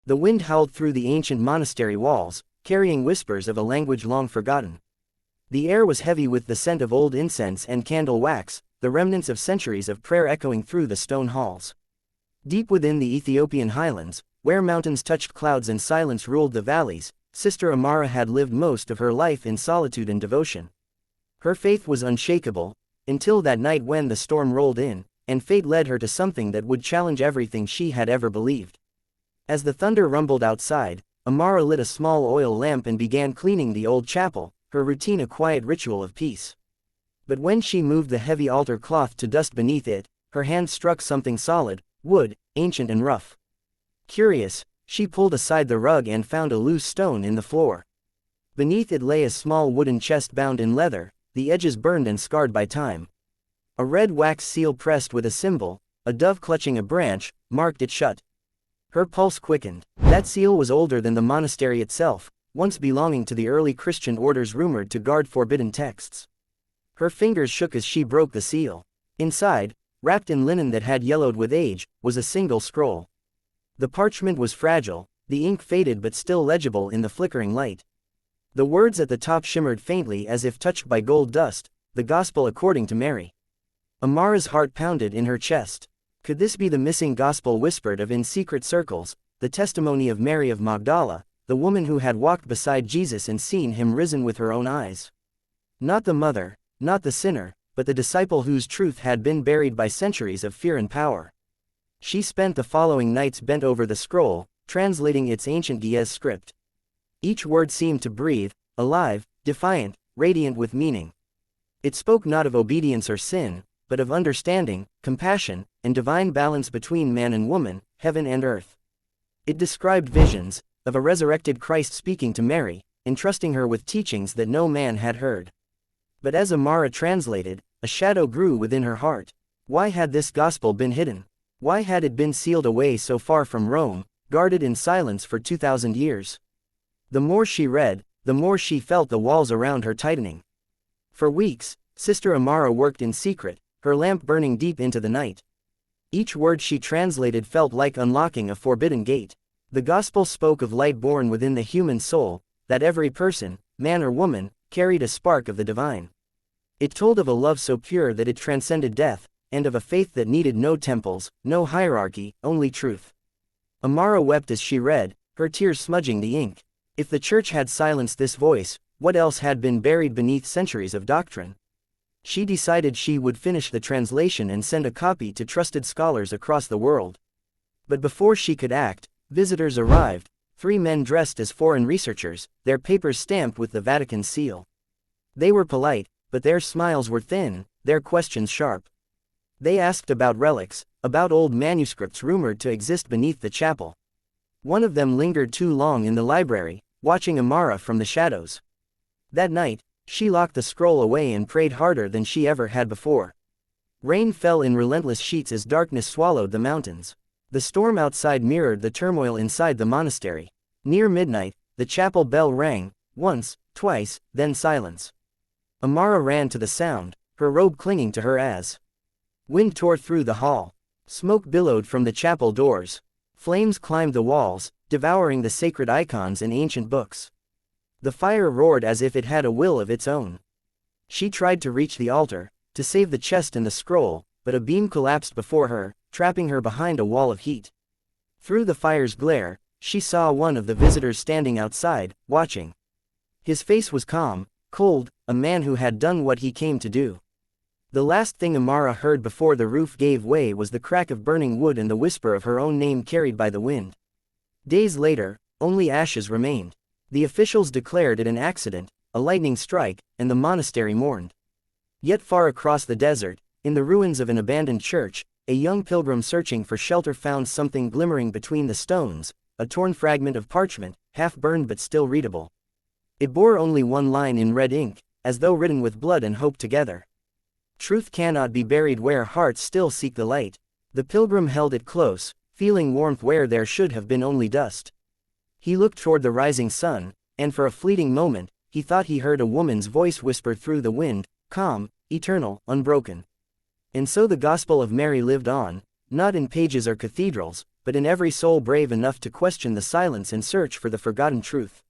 The wind howled through the ancient monastery walls, carrying whispers of a language long forgotten. The air was heavy with the scent of old incense and candle wax, the remnants of centuries of prayer echoing through the stone halls. Deep within the Ethiopian highlands, where mountains touched clouds and silence ruled the valleys, Sister Amara had lived most of her life in solitude and devotion. Her faith was unshakable, until that night when the storm rolled in, and fate led her to something that would challenge everything she had ever believed. As the thunder rumbled outside, Amara lit a small oil lamp and began cleaning the old chapel, her routine a quiet ritual of peace. But when she moved the heavy altar cloth to dust beneath it, her hand struck something solid, wood, ancient and rough. Curious, she pulled aside the rug and found a loose stone in the floor. Beneath it lay a small wooden chest bound in leather, the edges burned and scarred by time. A red wax seal pressed with a symbol, a dove clutching a branch, marked it shut. Her pulse quickened. That seal was older than the monastery itself, once belonging to the early Christian orders rumored to guard forbidden texts. Her fingers shook as she broke the seal. Inside, wrapped in linen that had yellowed with age, was a single scroll. The parchment was fragile, the ink faded but still legible in the flickering light. The words at the top shimmered faintly as if touched by gold dust, the Gospel according to Mary. Amara's heart pounded in her chest. Could this be the missing gospel whispered of in secret circles, the testimony of Mary of Magdala, the woman who had walked beside Jesus and seen him risen with her own eyes? Not the mother, not the sinner, but the disciple whose truth had been buried by centuries of fear and power. She spent the following nights bent over the scroll, translating its ancient Ge'ez script. Each word seemed to breathe, alive, defiant, radiant with meaning. It spoke not of obedience or sin, but of understanding, compassion, and divine balance between man and woman, heaven and earth. It described visions, of a resurrected Christ speaking to Mary, entrusting her with teachings that no man had heard. But as Amara translated, a shadow grew within her heart. Why had this gospel been hidden? Why had it been sealed away so far from Rome, guarded in silence for 2,000 years? The more she read, the more she felt the walls around her tightening. For weeks, Sister Amara worked in secret, her lamp burning deep into the night. Each word she translated felt like unlocking a forbidden gate. The gospel spoke of light born within the human soul, that every person, man or woman, carried a spark of the divine. It told of a love so pure that it transcended death, and of a faith that needed no temples, no hierarchy, only truth. Amara wept as she read, her tears smudging the ink. If the church had silenced this voice, what else had been buried beneath centuries of doctrine? She decided she would finish the translation and send a copy to trusted scholars across the world. But before she could act, visitors arrived, 3 men dressed as foreign researchers, their papers stamped with the Vatican seal. They were polite, but their smiles were thin, their questions sharp. They asked about relics, about old manuscripts rumored to exist beneath the chapel. One of them lingered too long in the library, watching Amara from the shadows. That night, she locked the scroll away and prayed harder than she ever had before. Rain fell in relentless sheets as darkness swallowed the mountains. The storm outside mirrored the turmoil inside the monastery. Near midnight, the chapel bell rang, once, twice, then silence. Amara ran to the sound, her robe clinging to her as wind tore through the hall. Smoke billowed from the chapel doors. Flames climbed the walls, devouring the sacred icons and ancient books. The fire roared as if it had a will of its own. She tried to reach the altar, to save the chest and the scroll, but a beam collapsed before her, trapping her behind a wall of heat. Through the fire's glare, she saw one of the visitors standing outside, watching. His face was calm, cold, a man who had done what he came to do. The last thing Amara heard before the roof gave way was the crack of burning wood and the whisper of her own name carried by the wind. Days later, only ashes remained. The officials declared it an accident, a lightning strike, and the monastery mourned. Yet far across the desert, in the ruins of an abandoned church, a young pilgrim searching for shelter found something glimmering between the stones, a torn fragment of parchment, half burned but still readable. It bore only one line in red ink, as though written with blood and hope together. Truth cannot be buried where hearts still seek the light. The pilgrim held it close, feeling warmth where there should have been only dust. He looked toward the rising sun, and for a fleeting moment, he thought he heard a woman's voice whisper through the wind, calm, eternal, unbroken. And so the Gospel of Mary lived on, not in pages or cathedrals, but in every soul brave enough to question the silence and search for the forgotten truth.